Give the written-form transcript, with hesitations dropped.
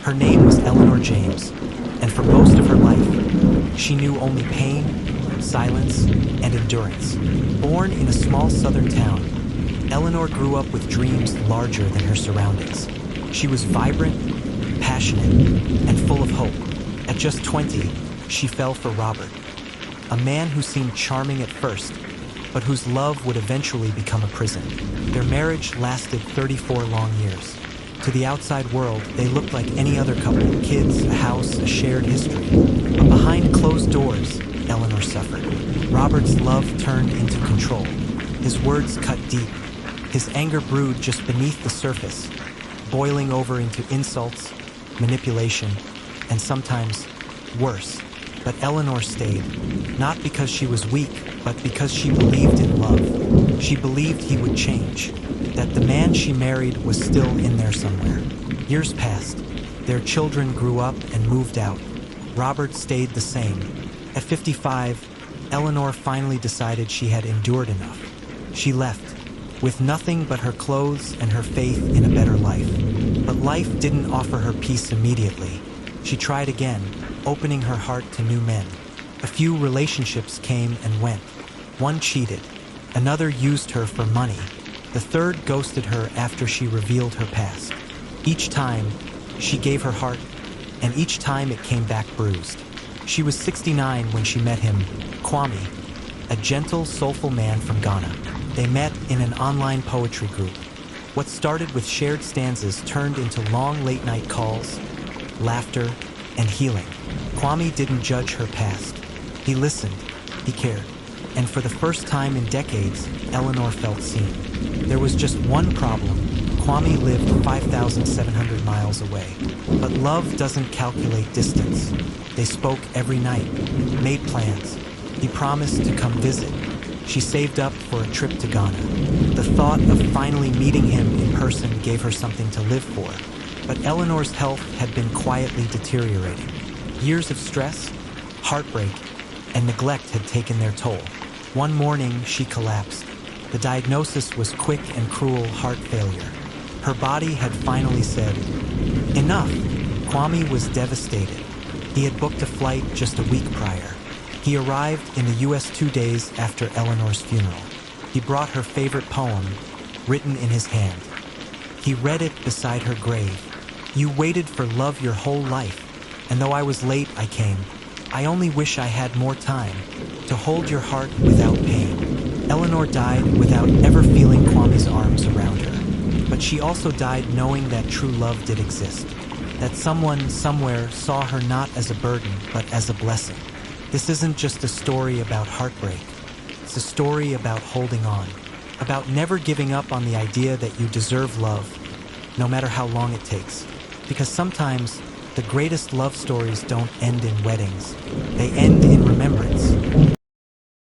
Her name was Eleanor James, and for most of her life, she knew only pain, silence, and endurance. Born in a small southern town, Eleanor grew up with dreams larger than her surroundings. She was vibrant, passionate, and full of hope. At just 20, she fell for Robert, a man who seemed charming at first, but whose love would eventually become a prison. Their marriage lasted 34 long years. To the outside world, they looked like any other couple: kids, a house, a shared history. But behind closed doors, Eleanor suffered. Robert's love turned into control. His words cut deep. His anger brewed just beneath the surface, boiling over into insults, manipulation, and sometimes worse. But Eleanor stayed, not because she was weak, but because she believed in love. She believed he would change, that the man she married was still in there somewhere. Years passed. Their children grew up and moved out. Robert stayed the same. At 55, Eleanor finally decided she had endured enough. She left, with nothing but her clothes and her faith in a better life. But life didn't offer her peace immediately. She tried again, opening her heart to new men. A few relationships came and went. One cheated. Another used her for money. The third ghosted her after she revealed her past. Each time, she gave her heart, and each time it came back bruised. She was 69 when she met him, Kwame, a gentle, soulful man from Ghana. They met in an online poetry group. What started with shared stanzas turned into long late-night calls, laughter, and healing. Kwame didn't judge her past. He listened, he cared. And for the first time in decades, Eleanor felt seen. There was just one problem. Kwame lived 5,700 miles away. But love doesn't calculate distance. They spoke every night, made plans. He promised to come visit. She saved up for a trip to Ghana. The thought of finally meeting him in person gave her something to live for. But Eleanor's health had been quietly deteriorating. Years of stress, heartbreak, and neglect had taken their toll. One morning, she collapsed. The diagnosis was quick and cruel: heart failure. Her body had finally said, enough. Kwame was devastated. He had booked a flight just a week prior. He arrived in the US 2 days after Eleanor's funeral. He brought her favorite poem, written in his hand. He read it beside her grave. You waited for love your whole life, and though I was late, I came. I only wish I had more time to hold your heart without pain. Eleanor died without ever feeling Kwame's arms around her. But she also died knowing that true love did exist. That someone, somewhere, saw her not as a burden, but as a blessing. This isn't just a story about heartbreak. It's a story about holding on. About never giving up on the idea that you deserve love, no matter how long it takes. Because sometimes, the greatest love stories don't end in weddings. They end in remembrance.